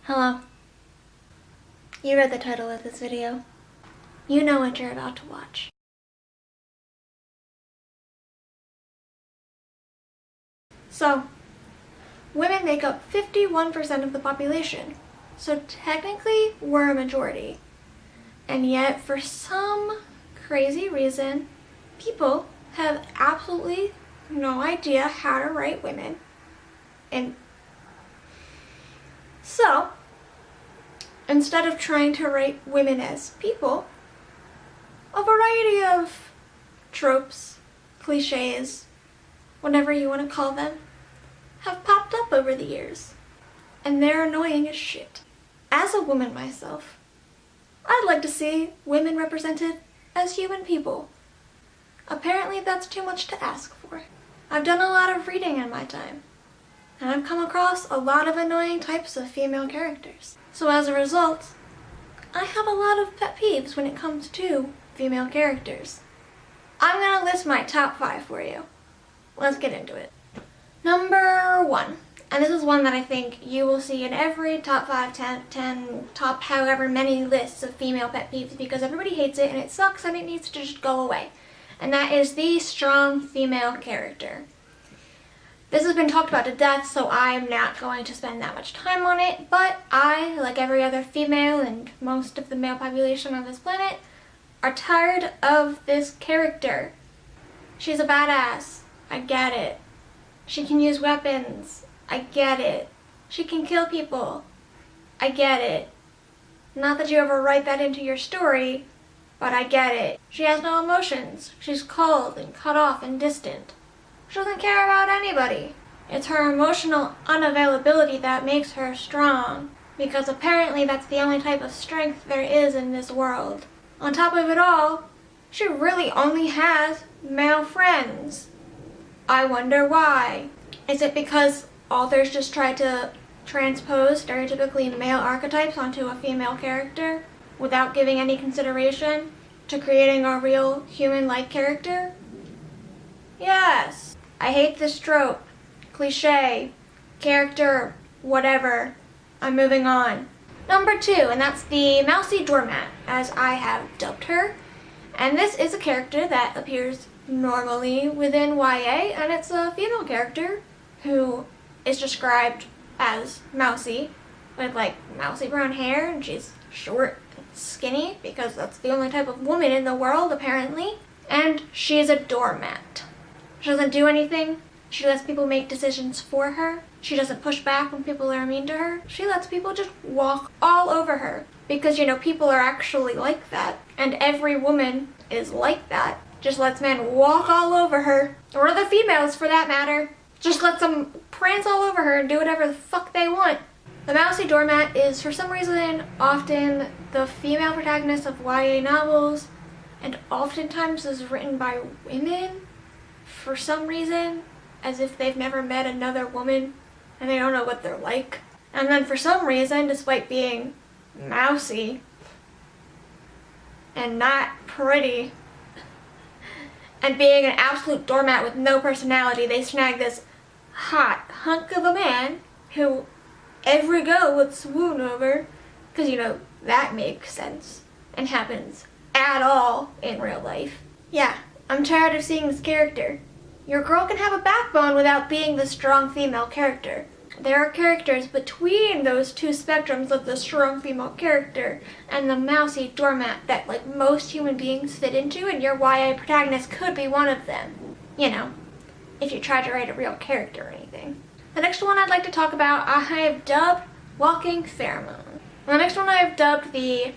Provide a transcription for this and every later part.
Hello. You read the title of this video. You know what you're about to watch. So, women make up 51% of the population. So technically, we're a majority. And yet, for some crazy reason, people have absolutely no idea how to write women. And so, instead of trying to write women as people, a variety of tropes, cliches, whatever you want to call them, have popped up over the years. And they're annoying as shit. As a woman myself, I'd like to see women represented as human people. Apparently that's too much to ask for. I've done a lot of reading in my time, and I've come across a lot of annoying types of female characters. So as a result, I have a lot of pet peeves when it comes to female characters. I'm gonna list my top 5 for you. Let's get into it. Number 1, and this is one that I think you will see in every top 5, 10, top however many lists of female pet peeves, because everybody hates it and it sucks and it needs to just go away. And that is the strong female character. This has been talked about to death, so I'm not going to spend that much time on it, but I, like every other female and most of the male population on this planet, are tired of this character. She's a badass. I get it. She can use weapons. I get it. She can kill people. I get it. Not that you ever write that into your story, but I get it. She has no emotions. She's cold and cut off and distant. She doesn't care about anybody. It's her emotional unavailability that makes her strong, because apparently that's the only type of strength there is in this world. On top of it all, she really only has male friends. I wonder why. Is it because authors just try to transpose stereotypically male archetypes onto a female character without giving any consideration to creating a real human-like character? Yes. I hate this trope, cliche, character, whatever. I'm moving on. Number 2, and that's the Mousey doormat, as I have dubbed her. And this is a character that appears normally within YA, and it's a female character who is described as mousy, with like mousy brown hair, and she's short and skinny, because that's the only type of woman in the world, apparently. And she's a doormat. She doesn't do anything. She lets people make decisions for her. She doesn't push back when people are mean to her. She lets people just walk all over her. Because, you know, people are actually like that. And every woman is like that. Just lets men walk all over her. Or other females, for that matter. Just lets them prance all over her and do whatever the fuck they want. The Mousey doormat is, for some reason, often the female protagonist of YA novels. And oftentimes is written by women. For some reason, as if they've never met another woman and they don't know what they're like. And then for some reason, despite being mousy and not pretty and being an absolute doormat with no personality, they snag this hot hunk of a man who every girl would swoon over, because, you know, that makes sense and happens at all in real life. Yeah, I'm tired of seeing this character. Your girl can have a backbone without being the strong female character. There are characters between those two spectrums of the strong female character and the mousy doormat that, like, most human beings fit into, and your YA protagonist could be one of them. You know, if you try to write a real character or anything. The next one I'd like to talk about, I have dubbed Walking Pheromones. The next one I have dubbed the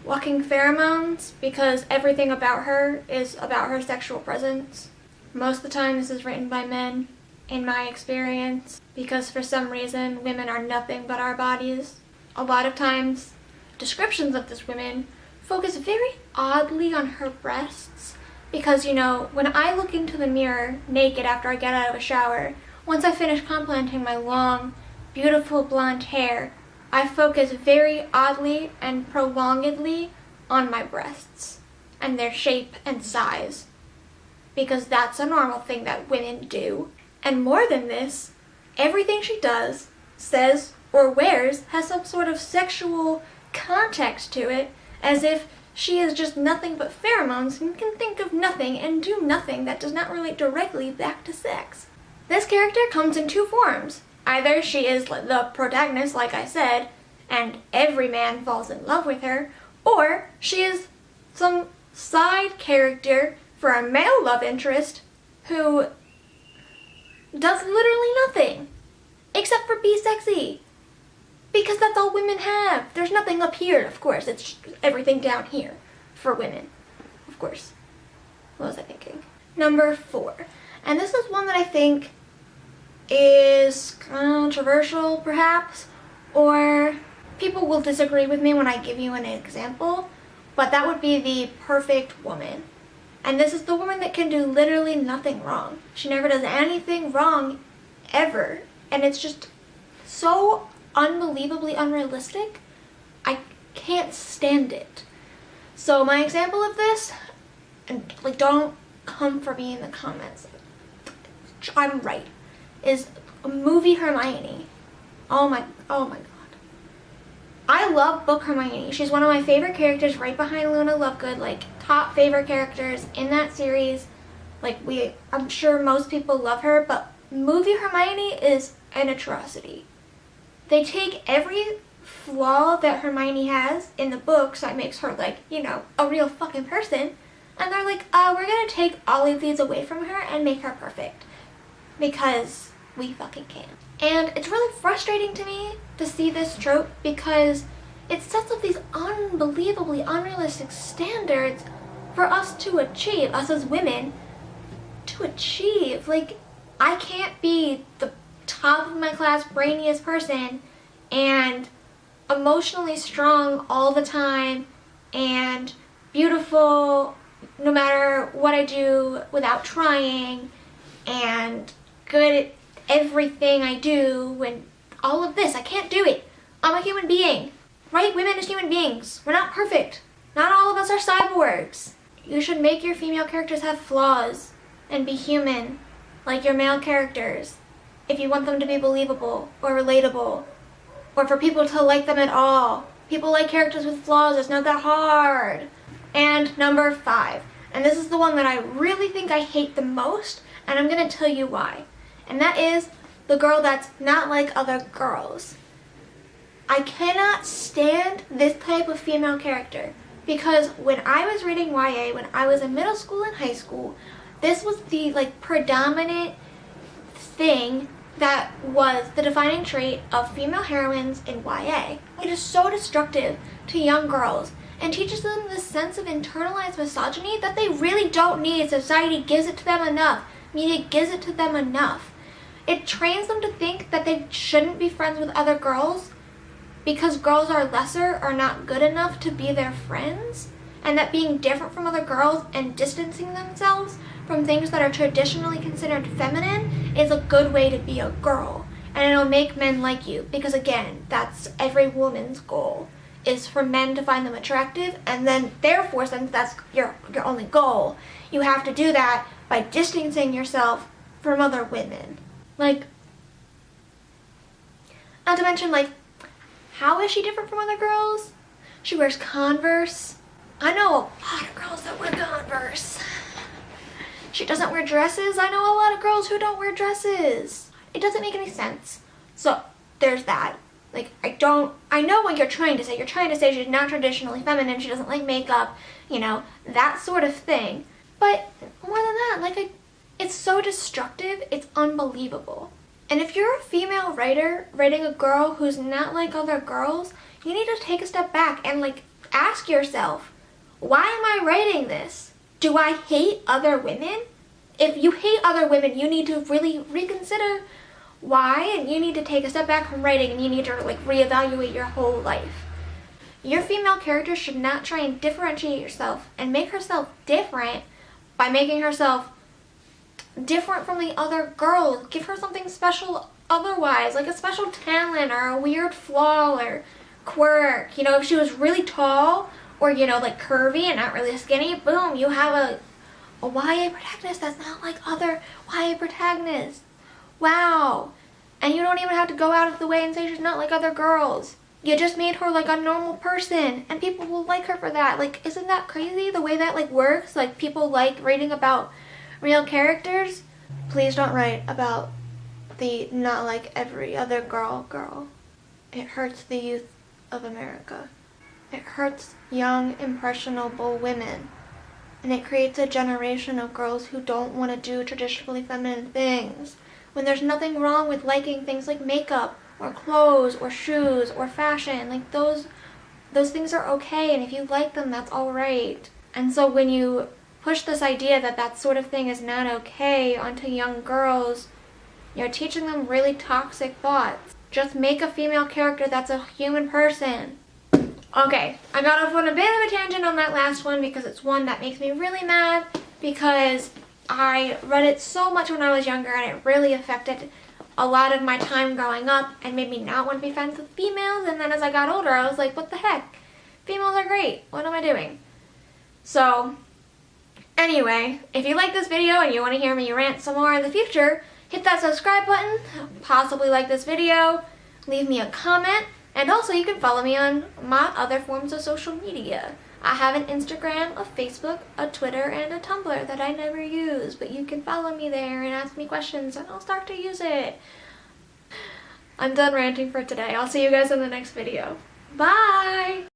Walking Pheromones because everything about her is about her sexual presence. Most of the time this is written by men, in my experience, because for some reason women are nothing but our bodies. A lot of times descriptions of this woman focus very oddly on her breasts, because, you know, when I look into the mirror naked after I get out of a shower, once I finish complimenting my long, beautiful blonde hair, I focus very oddly and prolongedly on my breasts and their shape and size, because that's a normal thing that women do. And more than this, everything she does, says, or wears has some sort of sexual context to it, as if she is just nothing but pheromones and can think of nothing and do nothing that does not relate directly back to sex. This character comes in two forms. Either she is the protagonist, like I said, and every man falls in love with her, or she is some side character for a male love interest who does literally nothing except for be sexy. Because that's all women have. There's nothing up here, of course. It's everything down here for women, of course. What was I thinking? Number 4. And this is one that I think is controversial, perhaps, or people will disagree with me when I give you an example, but that would be the perfect woman. And this is the woman that can do literally nothing wrong. She never does anything wrong, ever. And it's just so unbelievably unrealistic. I can't stand it. So my example of this, and like, don't come for me in the comments, I'm right, is a movie Hermione. Oh my god. I love book Hermione. She's one of my favorite characters, right behind Luna Lovegood, like top favorite characters in that series. Like, I'm sure most people love her, but movie Hermione is an atrocity. They take every flaw that Hermione has in the books that makes her, like, you know, a real fucking person, and they're like, we're gonna take all of these away from her and make her perfect. Because we fucking can. And it's really frustrating to me to see this trope because it sets up these unbelievably unrealistic standards for us to achieve, us as women, to achieve. Like, I can't be the top of my class brainiest person and emotionally strong all the time and beautiful no matter what I do without trying and good at everything I do and all of this. I can't do it. I'm a human being. Right? Women as human beings. We're not perfect. Not all of us are cyborgs. You should make your female characters have flaws and be human like your male characters if you want them to be believable or relatable or for people to like them at all. People like characters with flaws. It's not that hard. And number 5. And this is the one that I really think I hate the most, and I'm going to tell you why. And that is the girl that's not like other girls. I cannot stand this type of female character because when I was reading YA, when I was in middle school and high school, this was the predominant thing that was the defining trait of female heroines in YA. It is so destructive to young girls and teaches them this sense of internalized misogyny that they really don't need. Society gives it to them enough. Media gives it to them enough. It trains them to think that they shouldn't be friends with other girls because girls are lesser or not good enough to be their friends, and that being different from other girls and distancing themselves from things that are traditionally considered feminine is a good way to be a girl, and it'll make men like you because, again, that's every woman's goal, is for men to find them attractive, and then therefore, since that's your only goal, you have to do that by distancing yourself from other women. Like, not to mention, how is she different from other girls? She wears Converse. I know a lot of girls that wear Converse. She doesn't wear dresses. I know a lot of girls who don't wear dresses. It doesn't make any sense. So, there's that. I know what you're trying to say. You're trying to say she's not traditionally feminine, she doesn't like makeup, that sort of thing. But more than that, it's so destructive, it's unbelievable. And if you're a female writer writing a girl who's not like other girls, you need to take a step back and ask yourself, why am I writing this? Do I hate other women? If you hate other women, you need to really reconsider why, and you need to take a step back from writing and you need to reevaluate your whole life. Your female character should not try and differentiate herself and make herself different by making herself different from the other girls. Give her something special otherwise, like a special talent or a weird flaw or quirk. If she was really tall or, curvy and not really skinny, boom, you have a YA protagonist that's not like other YA protagonists. Wow. And you don't even have to go out of the way and say she's not like other girls. You just made her like a normal person, and people will like her for that. Like, isn't that crazy the way that like works? Like, people like reading about real characters. Please don't write about the not like every other girl. It hurts the youth of America. It hurts young, impressionable women. And it creates a generation of girls who don't want to do traditionally feminine things. When there's nothing wrong with liking things like makeup, or clothes, or shoes, or fashion. Like, those things are okay, and if you like them, that's alright. And so when you push this idea that that sort of thing is not okay onto young girls, you're teaching them really toxic thoughts. Just make a female character that's a human person. Okay, I got off on a bit of a tangent on that last one because it's one that makes me really mad, because I read it so much when I was younger and it really affected a lot of my time growing up and made me not want to be friends with females. And then as I got older, I was like, what the heck? Females are great. What am I doing? So anyway, if you like this video and you want to hear me rant some more in the future, hit that subscribe button, possibly like this video, leave me a comment, and also you can follow me on my other forms of social media. I have an Instagram, a Facebook, a Twitter, and a Tumblr that I never use, but you can follow me there and ask me questions and I'll start to use it. I'm done ranting for today. I'll see you guys in the next video. Bye!